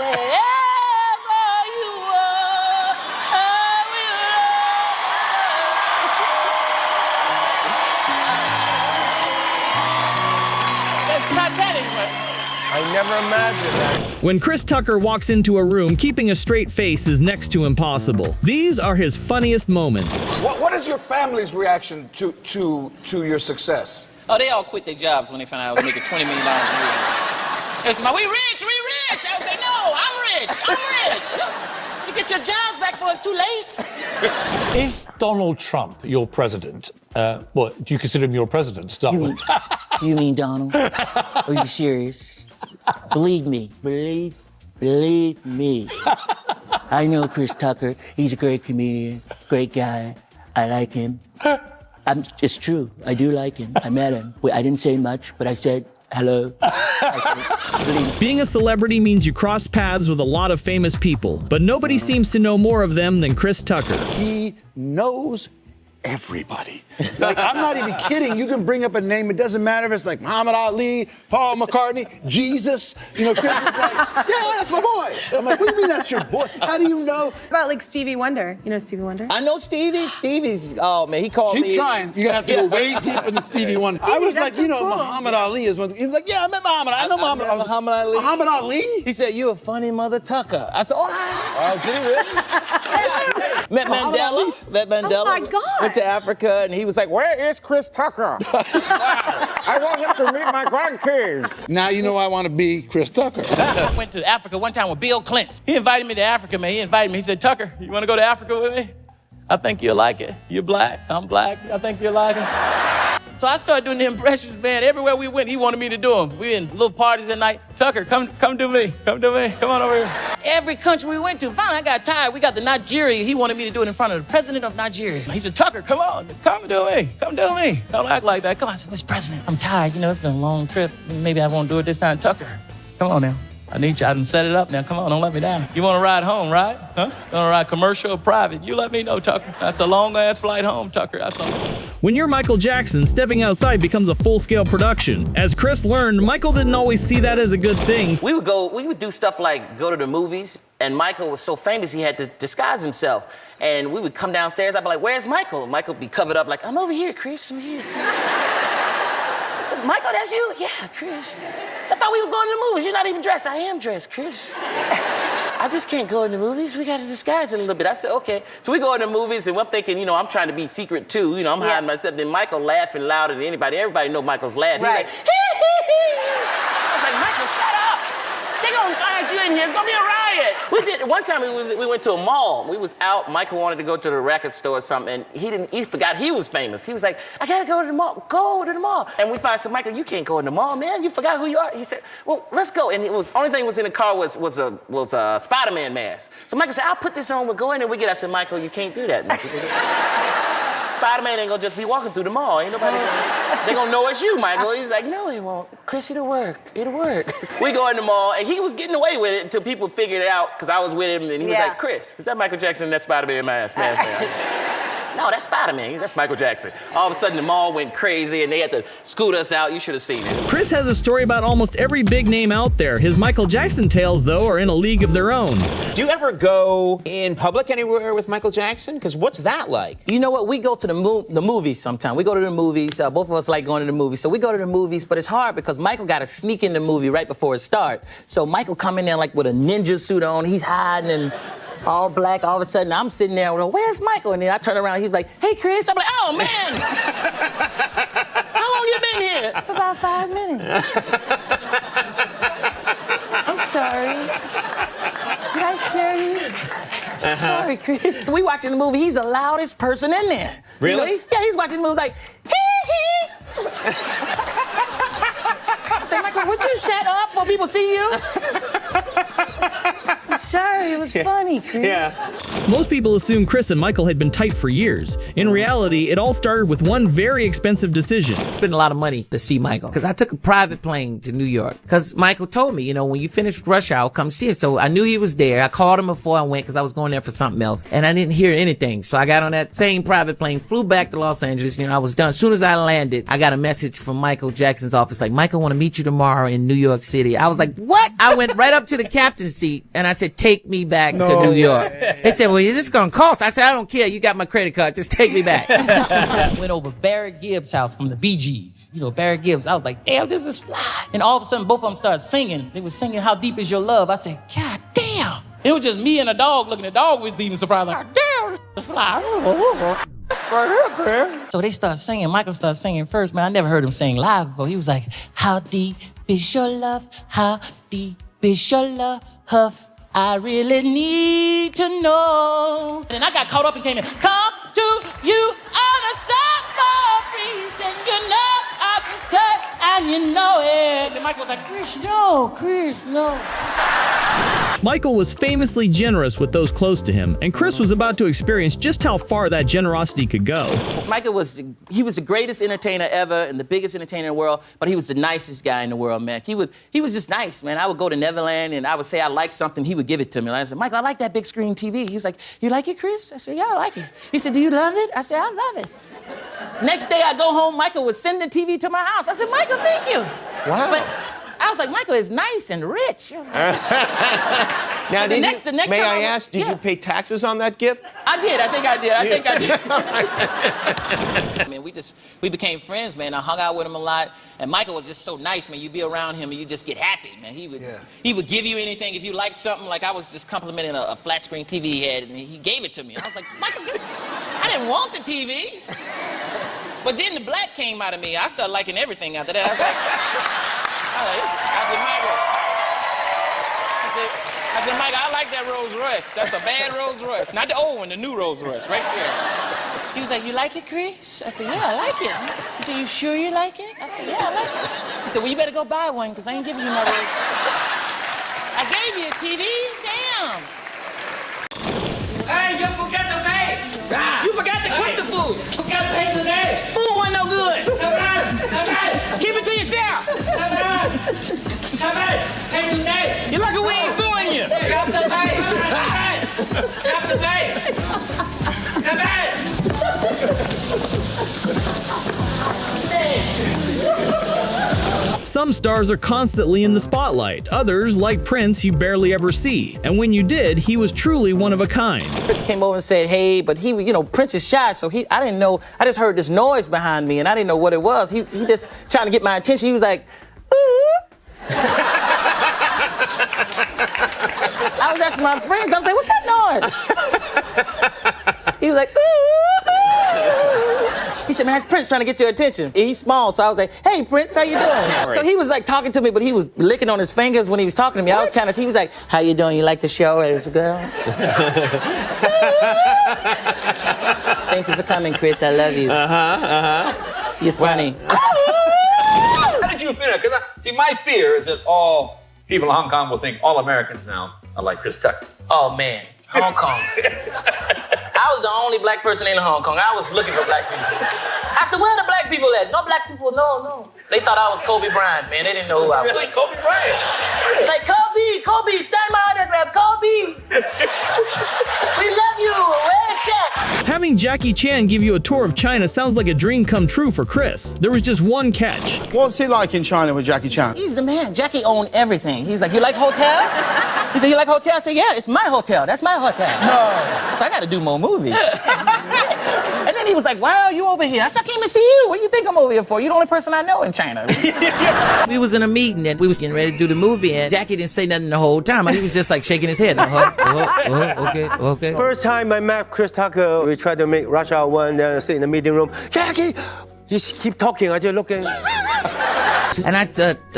Wherever you are, I will. That's Titanic, man. I never imagined that. When Chris Tucker walks into a room, keeping a straight face is next to impossible. These are his funniest moments. What is your family's reaction to your success? Oh, they all quit their jobs when they found out I was making $20 million a year. They said, we rich, we rich. I was like, no, I'm rich. You get your jobs back before it's too late. Is Donald Trump your president? What, do you consider him your president? You mean Donald? Are you serious? Believe me. Believe me. I know Chris Tucker. He's a great comedian, great guy. I like him. It's true. I do like him. I met him. I didn't say much, but I said hello. Being a celebrity means you cross paths with a lot of famous people, but nobody seems to know more of them than Chris Tucker. He knows everybody. Like, I'm not even kidding. You can bring up a name. It doesn't matter if it's like Muhammad Ali, Paul McCartney, Jesus. You know, Chris is like, yeah, that's my boy. I'm like, what do you mean that's your boy? How do you know? About like Stevie Wonder. You know Stevie Wonder? I know Stevie. Stevie's, oh man, he called me. Keep trying. You're gonna have to go way deep into Stevie Wonder. I was like, so you know, cool. Muhammad Ali is one. He was like, yeah, I met Muhammad. I know Muhammad. I was like, Muhammad Ali. Muhammad Ali? He said, you a funny mother Tucker. I said, all right. Oh, did he really? Met Mandela. Oh my God. Went to Africa, and he was like, where is Chris Tucker? I want him to meet my grandkids. Now you know I want to be Chris Tucker. I went to Africa one time with Bill Clinton. He invited me to Africa, man. He invited me. He said, Tucker, you want to go to Africa with me? I think you'll like it. You're black. I'm black. I think you'll like it. So I started doing the impressions, man. Everywhere we went, he wanted me to do them. We in little parties at night. Tucker, come do me. Come do me. Come on over here. Every country we went to, finally I got tired. We got to Nigeria. He wanted me to do it in front of the president of Nigeria. He said, Tucker, come on. Come do me. Come do me. Don't act like that. Come on. I said, Mr. President, I'm tired. You know, it's been a long trip. Maybe I won't do it this time. Tucker, come on now. I need you. I done set it up now. Come on, don't let me down. You want to ride home, right? Huh? You want to ride commercial or private? You let me know, Tucker. That's a long-ass flight home, Tucker. That's all. When you're Michael Jackson, stepping outside becomes a full-scale production. As Chris learned, Michael didn't always see that as a good thing. We would do stuff like go to the movies, and Michael was so famous he had to disguise himself. And we would come downstairs, I'd be like, where's Michael? Michael would be covered up like, I'm over here, Chris, I'm here, Chris. I said, Michael, that's you? Yeah, Chris. I said, I thought we was going to the movies. You're not even dressed. I am dressed, Chris. I just can't go in the movies. We got to disguise it a little bit. I said, okay. So we go in the movies, and I'm thinking, you know, I'm trying to be secret too. You know, I'm hiding myself. Then Michael laughing louder than anybody. Everybody know Michael's laughing. Right. He's like, hee, hee, hee. I was like, Michael, shut up. They're going to find you in here. It's going to be a riot. One time we went to a mall. We was out. Michael wanted to go to the record store or something, and he forgot he was famous. He was like, I got to go to the mall. Go to the mall. And we finally said, Michael, you can't go in the mall, man. You forgot who you are. He said, well, let's go. And it was only thing was in the car was a Spider-Man mask. So Michael said, I'll put this on. We'll go in and we get. I said, Michael, you can't do that. Spider-Man ain't gonna just be walking through the mall. Ain't nobody they gonna know it's you, Michael. He's like, no, he won't. Chris, it'll work. It'll work. We go in the mall, and he was getting away with it until people figured it out, because I was with him, and he was like, Chris, is that Michael Jackson in that Spider-Man mask? No, that's Spider-Man. That's Michael Jackson. All of a sudden, the mall went crazy, and they had to scoot us out. You should have seen it. Chris has a story about almost every big name out there. His Michael Jackson tales, though, are in a league of their own. Do you ever go in public anywhere with Michael Jackson? Because what's that like? You know what? We go to the movies sometimes. We go to the movies. Both of us like going to the movies. So we go to the movies, but it's hard because Michael got to sneak in the movie right before it starts. So Michael come in there like with a ninja suit on. He's hiding and all black. All of a sudden, I'm sitting there, well, where's Michael? And then I turn around, he's like, hey, Chris. I'm like, oh, man. How long you been here? About 5 minutes. I'm sorry. Did I scare you? Sorry, Chris. We watching the movie. He's the loudest person in there. Really? Yeah, he's watching the movie like, hee, hee. I say, Michael, would you shut up before people see you? sorry. It was funny, Chris. Yeah. Most people assume Chris and Michael had been tight for years. In reality, it all started with one very expensive decision. Spent a lot of money to see Michael because I took a private plane to New York because Michael told me, you know, when you finish Rush Hour, come see it. So I knew he was there. I called him before I went because I was going there for something else, and I didn't hear anything. So I got on that same private plane, flew back to Los Angeles. You know, I was done. As soon as I landed, I got a message from Michael Jackson's office like, Michael want to meet you tomorrow in New York City. I was like, what? I went right up to the captain's seat and I said, take me back to New York. They said, well, is this going to cost? I said, I don't care. You got my credit card. Just take me back. Went over Barrett Gibbs' house from the Bee Gees. You know, Barrett Gibbs. I was like, damn, this is fly. And all of a sudden, both of them started singing. They were singing, How Deep Is Your Love? I said, God damn. It was just me and a dog looking. The dog was even surprised, like, damn, this is fly. So they started singing. Michael started singing first. Man, I never heard him sing live before. He was like, how deep is your love? How deep is your love? I really need to know. And I got caught up and came in. Come to you on a summer breeze, and you know I can say, and you know it. And Michael was like, Chris, no. Michael was famously generous with those close to him, and Chris was about to experience just how far that generosity could go. Michael was the greatest entertainer ever and the biggest entertainer in the world, but he was the nicest guy in the world, man. He was just nice, man. I would go to Neverland and I would say I like something, he would give it to me. And I said, Michael, I like that big screen TV. He was like, you like it, Chris? I said, yeah, I like it. He said, do you love it? I said, I love it. Next day I go home, Michael would send the TV to my house. I said, Michael, thank you. Wow. But I was like, Michael is nice and rich. Now, may I ask, did you pay taxes on that gift? I did. I think I did. I mean, we became friends, man. I hung out with him a lot, and Michael was just so nice, man. You'd be around him and you just get happy, man. He would give you anything if you liked something. Like I was just complimenting a flat screen TV he had, and he gave it to me. I was like, Michael, I didn't want the TV. But then the black came out of me. I started liking everything after that. I said, Mike, I like that Rolls Royce. That's a bad Rolls Royce. Not the old one, the new Rolls Royce, right there. He was like, you like it, Chris? I said, yeah, I like it. He said, you sure you like it? I said, yeah, I like it. He said, well, you better go buy one, because I ain't giving you no Rolls. I gave you a TV? Damn. Hey, you forgot to pay. You forgot to cook the food. Forgot to pay today. Food wasn't no good. Keep it to yourself. Pay today. You're lucky we ain't suing you. Got to pay. Got to pay. Some stars are constantly in the spotlight. Others, like Prince, you barely ever see. And when you did, he was truly one of a kind. Prince came over and said, hey, but he, you know, Prince is shy, so I didn't know. I just heard this noise behind me, and I didn't know what it was. He just trying to get my attention. He was like, ooh. I was asking my friends, I was like, what's that noise? He was like, ooh, ooh. He said, man, that's Prince trying to get your attention. He's small, so I was like, hey, Prince, how you doing? So he was like talking to me, but he was licking on his fingers when he was talking to me. I was he was like, how you doing? You like the show as a girl? Thank you for coming, Chris. I love you. You're funny. How did you feel? Because see, my fear is that all people in Hong Kong will think all Americans now are like Chris Tucker. Oh, man. Hong Kong. I was the only black person in Hong Kong. I was looking for black people. I said, where are the black people at? No black people, no. They thought I was Kobe Bryant, man. They didn't know who I was. Really, Kobe Bryant? Like, Kobe, stand my autograph, Kobe. We love you. Where's Shaq? Having Jackie Chan give you a tour of China sounds like a dream come true for Chris. There was just one catch. What's it like in China with Jackie Chan? He's the man. Jackie owned everything. He's like, you like hotel? He said, you like hotel? I said, yeah, it's my hotel. That's my hotel. No. So I got to do more movies. And then he was like, wow, you over here. I said, I came to see you. What do you think I'm over here for? You're the only person I know in China. We was in a meeting and we was getting ready to do the movie, and Jackie didn't say nothing the whole time. He was just like shaking his head. Okay. First time I met Chris Tucker, we tried to make Rush Hour 1, then sit in the meeting room. Jackie! You keep talking, I just looking. And I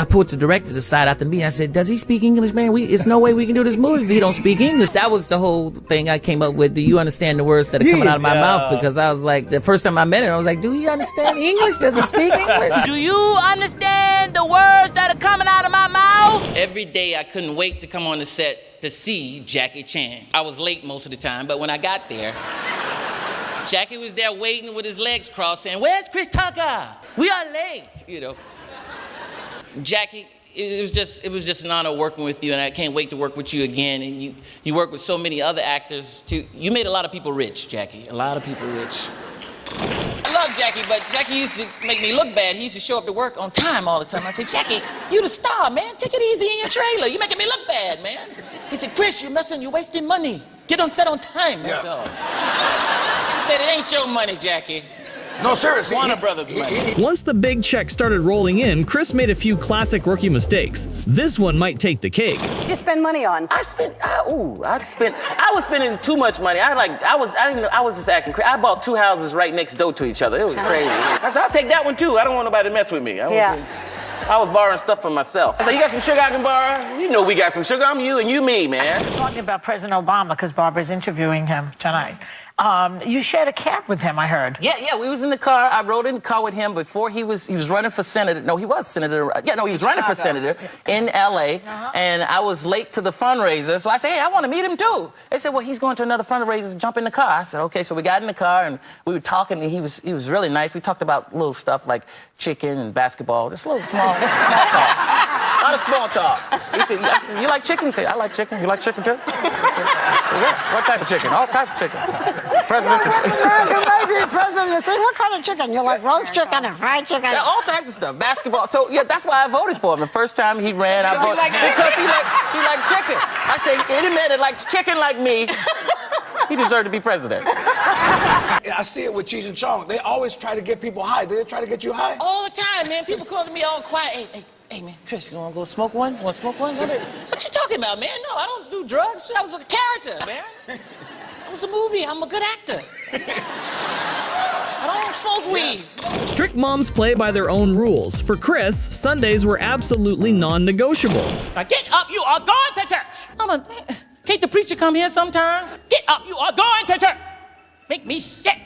pulled the director aside after the meeting. I said, does he speak English, man? It's no way we can do this movie if he don't speak English. That was the whole thing I came up with. Do you understand the words that are coming out of my mouth? Because I was like, the first time I met him, I was like, do he understand English? Does he speak English? Do you understand the words that are coming out of my mouth? Every day I couldn't wait to come on the set to see Jackie Chan. I was late most of the time, but when I got there, Jackie was there waiting with his legs crossed saying, "Where's Chris Tucker? We are late," you know. Jackie, it was just an honor working with you, and I can't wait to work with you again. And you work with so many other actors too. You made a lot of people rich, Jackie. A lot of people rich. I love Jackie, but Jackie used to make me look bad. He used to show up to work on time all the time. I said, "Jackie, you the star, man. Take it easy in your trailer. You're making me look bad, man." He said, "Chris, you're wasting money. Get on set on time, that's all." I said, "It ain't your money, Jackie. No, seriously. Warner Brothers money." Once the big check started rolling in, Chris made a few classic rookie mistakes. This one might take the cake. You spend money on? I was spending too much money. I was just acting crazy. I bought 2 houses right next door to each other. It was crazy. I said, "I'll take that one too. I don't want nobody to mess with me." I was borrowing stuff from myself. I said, "You got some sugar I can borrow?" "You know we got some sugar. I'm you and you me, man." Talking about President Obama, because Barbara's interviewing him tonight. You shared a cab with him, I heard. Yeah, we was in the car. I rode in the car with him before he was running for senator. No, he was senator. Yeah, no, he was running for senator in L.A. And I was late to the fundraiser. So I said, "Hey, I want to meet him too." They said, "Well, he's going to another fundraiser. Jump in the car." I said, "Okay." So we got in the car and we were talking. And he was really nice. We talked about little stuff like chicken and basketball. Just a little small talk. A lot of small talk. He said, "You like chicken?" He said, "I like chicken. You like chicken too?" I said, "Yeah. What type of chicken?" "All types of chicken." Presidential chicken. You might be president. You say, "What kind of chicken?" "You like roast chicken and fried chicken?" Yeah, all types of stuff. Basketball. So yeah, that's why I voted for him. The first time he ran, I voted because he liked chicken. I said, any man that likes chicken like me, he deserved to be president. I see it with Cheech and Chong. They always try to get people high. They try to get you high? All the time, man. People come to me all quiet. Hey, man, Chris, you want to go smoke one? You want to smoke one? What you talking about, man? No, I don't do drugs. That was a character, man. It was a movie. I'm a good actor. I don't smoke weed. Strict moms play by their own rules. For Chris, Sundays were absolutely non-negotiable. Now get up, you are going to church. Can't the preacher come here sometimes? Get up, you are going to church. Make me sick.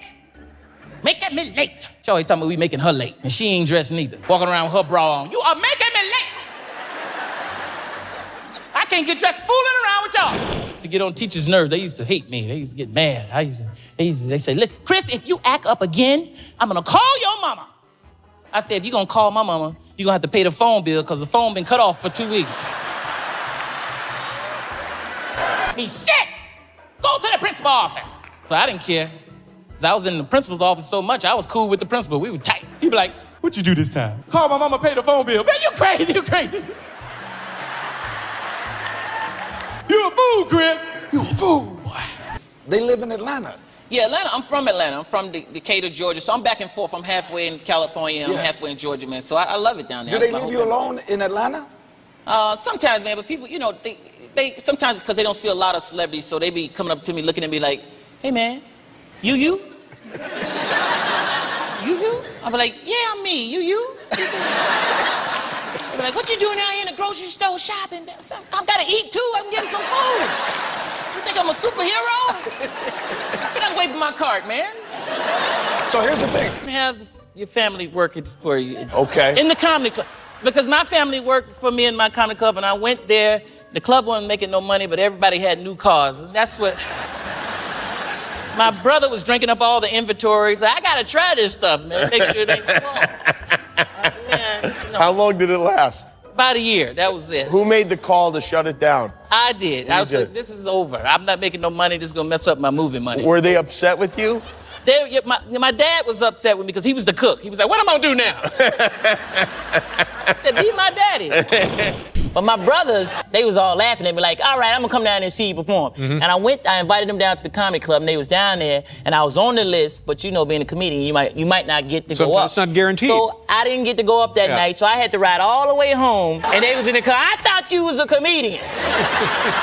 Making me late. She always talking about we making her late, and she ain't dressed neither. Walking around with her bra on. You are making me late. I can't get dressed fooling around with y'all. To get on teachers' nerves, they used to hate me. They used to get mad. They say, "Listen, Chris, if you act up again, I'm gonna call your mama." I said, "If you're gonna call my mama, you're gonna have to pay the phone bill because the phone been cut off for 2 weeks." Me sick. Go to the principal office. But I didn't care. Because I was in the principal's office so much, I was cool with the principal. We were tight. He'd be like, "What you do this time?" "Call my mama, pay the phone bill." "Man, you crazy, you crazy." "You a fool, Chris. You a fool, boy." They live in Atlanta. Yeah, Atlanta. I'm from Atlanta. I'm from Decatur, Georgia. So I'm back and forth. I'm halfway in California. I'm halfway in Georgia, man. So I love it down there. Do they leave you alone in Atlanta? Sometimes, man. But people, you know, they sometimes it's because they don't see a lot of celebrities. So they be coming up to me, looking at me like, "Hey, man, you?" You? I'll be like, "Yeah, I'm me. You?" They'll be like, "What you doing out here in the grocery store shopping?" "I gotta eat too. I'm getting some food." You think I'm a superhero? Get away from my cart, man. So here's the thing. Have your family working for you. Okay. In the comedy club. Because my family worked for me in my comedy club, and I went there. The club wasn't making no money, but everybody had new cars. And that's what... My brother was drinking up all the inventory. So I gotta try this stuff, man. Make sure it ain't small. I said, man, you know, How long did it last? about a year. That was it. Who made the call to shut it down? I did. I was did. like, this is over. I'm not making no money. This is gonna mess up my movie money. Were they upset with you? My dad was upset with me because he was the cook. He was like, "What am I gonna do now?" I said, "Be my daddy." But my brothers, they was all laughing at me like, "All right, I'm gonna come down and see you perform." And I invited them down to the comedy club, and they was down there, and I was on the list, but you know, being a comedian, you might not get to go up. It's not guaranteed. So I didn't get to go up that night, so I had to ride all the way home, and they was in the car. "I thought you was a comedian."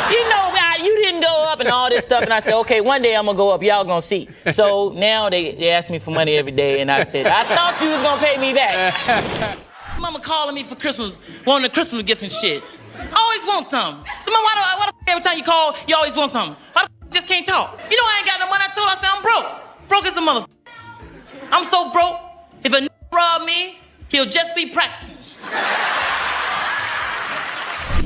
"You know, you didn't go up," and all this stuff, and I said, "Okay, one day I'm gonna go up, y'all gonna see." So now they ask me for money every day, and I said, "I thought you was gonna pay me back." Mama calling me for Christmas, wanting a Christmas gift and shit. I always want something. So Mama, why the every time you call, you always want something? Why the just can't talk? You know I ain't got no money. I told her, I said, I'm broke. Broke as a mother. I'm so broke, if a rob me, he'll just be practicing.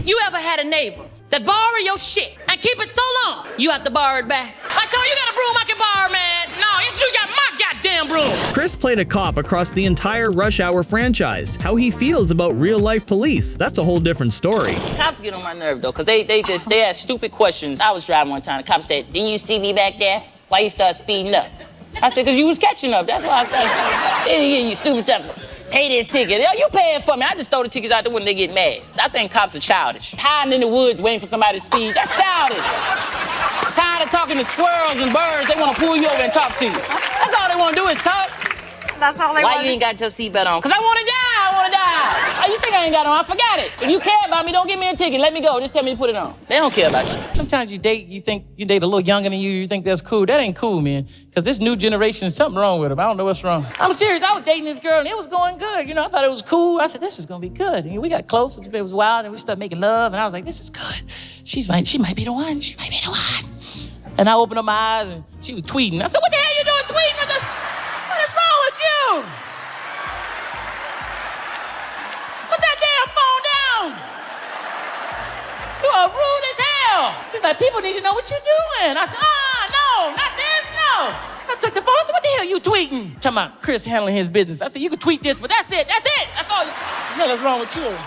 You ever had a neighbor that borrow your shit and keep it so long, you have to borrow it back? I told you, you got a broom I can borrow, man. No, you got my goddamn broom. Chris played a cop across the entire Rush Hour franchise. How he feels about real-life police, that's a whole different story. Cops get on my nerve though, cause they ask stupid questions. I was driving one time, the cop said, "Didn't you see me back there? Why you start speeding up?" I said, "Cause you was catching up. That's why I thought." You stupid stuff. Pay this ticket. Yo, you pay it for me. I just throw the tickets out the window, they get mad. I think cops are childish. Hiding in the woods waiting for somebody to speed, that's childish. Tired of talking to squirrels and birds, they want to pull you over and talk to you. That's all they want to do is talk. That's all they want. Why you ain't got your seatbelt on? Cause I want to die, I want to die. Oh, you think I ain't got it on? I forgot it. If you care about me, don't give me a ticket. Let me go. Just tell me to put it on. They don't care about you. Sometimes you think you date a little younger than you think that's cool. That ain't cool, man. Because this new generation, something wrong with them. I don't know what's wrong. I'm serious. I was dating this girl, and it was going good. You know, I thought it was cool. I said, this is going to be good. And we got close. It was wild, and we started making love. And I was like, this is good. She might be the one. She might be the one. And I opened up my eyes, and she was tweeting. I said, what the hell you doing tweeting? What is wrong with you? Put that damn phone down. You are rude as hell. Seems like people need to know what you're doing. I said, no, not this, no. I took the phone. I said, what the hell you tweeting? Talking about Chris handling his business. I said, you can tweet this, but that's it. That's all. What the hell is wrong with you?